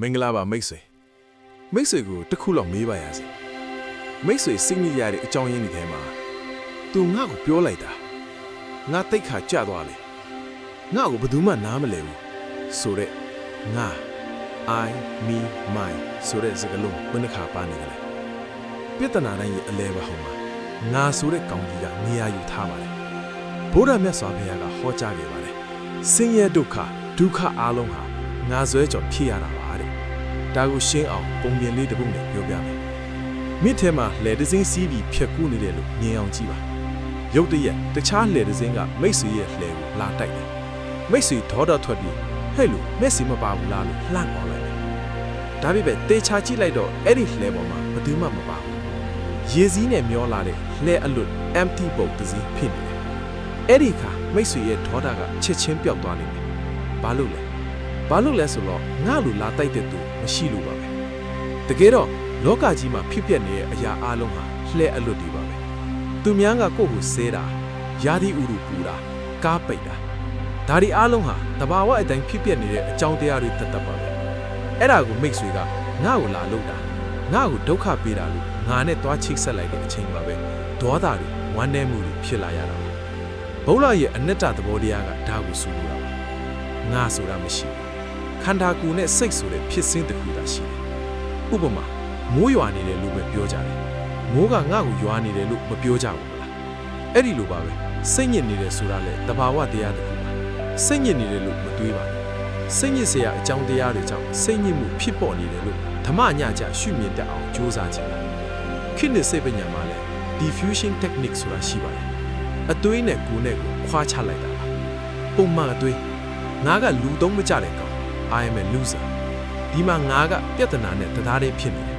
မင်္ဂလာပါမိတ်ဆွေကိုတစ်ခုလောက်မေးပါရစေမိတ်ဆွေစိတ်ညစ်ရတဲ့အကြောင်းရင်းတွေထဲမှာသူငါ့ကိုပြောလိုက်တာငါတိတ်ခါကြသွားလေငါ့ကိုဘယ်သူမှနားမလဲဘူးဆိုတဲ့ငါ I me my ဆိုတဲ့စကားလုံးဘယ်နှခါပါနေကြလဲပြဿနာတိုင်းရဲ့အလဲပါဟောမှာငါဆိုတဲ့ကောင်ကြီးကနေရာယူထားပါတယ်ဘုရားမြတ်စွာဘုရားကဟောကြားခဲ့ပါတယ်ဆင်းရဲဒုက္ခအားလုံးဟာငါဆွဲကြော်ဖြစ်ရတာပါတဲ့ဒါကိုရှင်းအောင်ပုံပြင်လေးတစ်ပုဒ်နဲ့ပြောပြမယ်မိထဲမှာလေတစင်းစီးပြီးဖြက်ကူးနေတယ်လို့မြင်အောင်ကြည့်ပါရုတ်တရက်တခြားလေတစင်းကမိတ်ဆွေရဲ့လှဲကိုလာတိုက်တယ်မိတ်ဆွေဒေါ်ထွက်ပြီးဟဲ့လို့မျက်စိမပါဘူးလားလို့လှမ်းပေါ်လိုက်တယ်ဒါပေမဲ့တေချာကြည့်လိုက်တော့အဲ့ဒီလှဲပေါ်မှာဘယ်သူမှမပါဘူးရေစည်းနဲ့မျောလာတဲ့လှဲအလွတ် empty ပုံတစ်စင်းဖြစ်နေတယ်အဲ့ဒီခါမိတ်ဆွေရဲ့ဒေါ်ကချက်ချင်းပျောက်သွားနေတယ်ဘာလို့လဲဆိုတော့ငါ့လိုလာတိုက်တဲ့သူမရှိလို့ပါပဲတကယ်တော့လောကကြီးမှာဖြစ်ပျက်နေတဲ့အရာအလုံးဟာလှဲအလွတ်တွေပါပဲသူများကကိုယ့်ကိုဆဲတာယာဒီဥရုပူတာကားပိတ်တာဒါဒီအလုံးဟာတဘာဝအတိုင်းဖြစ်ပျက်နေတဲ့အကြောင်းတရားတွေတတ်ပါပဲအဲ့ဒါကိုမိတ်ဆွေကငါ့ကိုလာလို့တာငါ့ကိုဒုက္ခပေးတာလို့ငါနဲ့တွားချိတ်ဆက်လိုက်တဲ့အချိန်ပါပဲဒေါသတွေဝမ်းနည်းမှုတွေဖြစ်လာရတာပါဘုရားရဲ့အနတ္တသဘောတရားကဒါကိုဆိုလိုတာပါငါဆိုတာမရှိခန္ဓာကိုယ်နဲ့စိတ်ဆိုတဲ့ဖြစ်စဉ်တစ်ခုသာရှိတယ်ဥပမာမိုးရွာနေတယ်လို့ပဲပြောကြတယ်မိုးကငါ့ကိုရွာနေတယ်လို့မပြောကြဘူးလားအဲ့ဒီလိုပါပဲစိတ်ညစ်နေတယ်ဆိုတာလေတဘာဝတရားတစ်ခုပါစိတ်ညစ်နေတယ်လို့မတွေးပါနဲ့စိတ်ညစ်စရာအကြောင်းတရားတွေကြောင့်စိတ်ညစ်မှုဖြစ်ပေါ်နေတယ်လို့ဓမ္မညကြရှုမြင်တတ်အောင်ကြိုးစားခြင်းခိနစ်စိတ်ပညာမှာလည်း diffusion technique ဆိုတာရှိပါတယ်အသွေးနဲ့ကိုယ်နဲ့ကိုခွာချလိုက်တာပါပုံမှန်အသွေးငါကလူသုံးမကြတဲ့ကောင် I am a loser ဒီမှာငါကပြဿနာနဲ့တရားတွေဖြစ်နေတယ်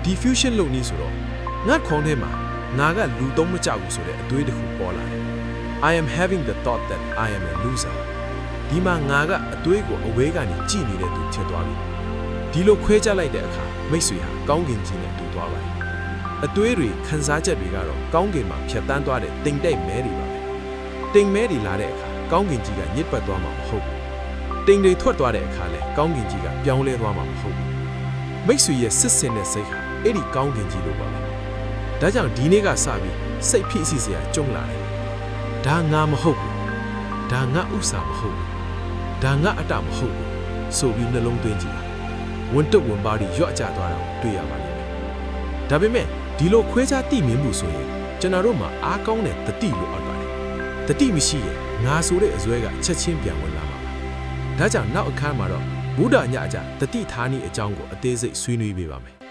diffusion လို့နည်းဆိုတော့ငါခေါင်းထဲမှာငါကလူသုံးမကြဘူးဆိုတဲ့အသွေးတစ်ခုပေါ်လာတယ် I am having the thought that I am a loser ဒီမှာငါကအသွေးကိုအဝေးကနေကြည့်နေတဲ့သူဖြစ်သွားပြီဒီလိုခွဲခြားလိုက်တဲ့အခါမိတ်ဆွေဟာကောင်းကင်ကြီးနဲ့တူသွားပါတယ်အသွေးတွေခံစားချက်တွေကတော့ကောင်းကင်မှာဖြတ်တန်းသွားတဲ့တိမ်တိုက်မဲတွေပါပဲတိမ်မဲတွေလာတဲ့အခါကောင်းကင်ကြီးကညစ်ပတ်သွားမှာမဟုတ်ဘူးတိမ်တွေထွက်သွားတဲ့အခါလဲကောင်းကင်ကြီးကပြောင်းလဲသွားမှာမဟုတ်ဘူးမိတ်ဆွေရဲ့စစ်စင်တဲ့စိတ်ဟာအဲ့ဒီကောင်းကင်ကြီးလိုပါပဲဒါကြောင့်ဒီနေ့ကစပြီးစိတ်ဖိစီးစရာကြုံလာတယ်ဒါငါမဟုတ်ဘူးဒါငါဥစ္စာမဟုတ်ဘူးဒါငါအတမဟုတ်ဘူးဆိုပြီးနှလုံးသွင်းကြည့်ပါဝန်တုပ်ဝန်ပါးတွေရော့ကျသွားတာကိုတွေ့ရပါလိမ့်မယ်ဒါပေမဲ့ဒီလိုခွဲခြားတိမြင်မှုဆိုရင်ကျွန်တော်တို့မှာအားကောင်းတဲ့တတိလိုအပ်ပါတယ်တတိမရှိရင်ငါဆိုတဲ့အစွဲကချက်ချင်းပြန်ဝင်လာမှာပါဒါကြောင့်နောက်အခန်းမှာတော့ဘုဒ္ဓညအကြတတိထားနည်းအကြောင်းကိုအသေးစိတ်ဆွေးနွေးပေးပါမယ်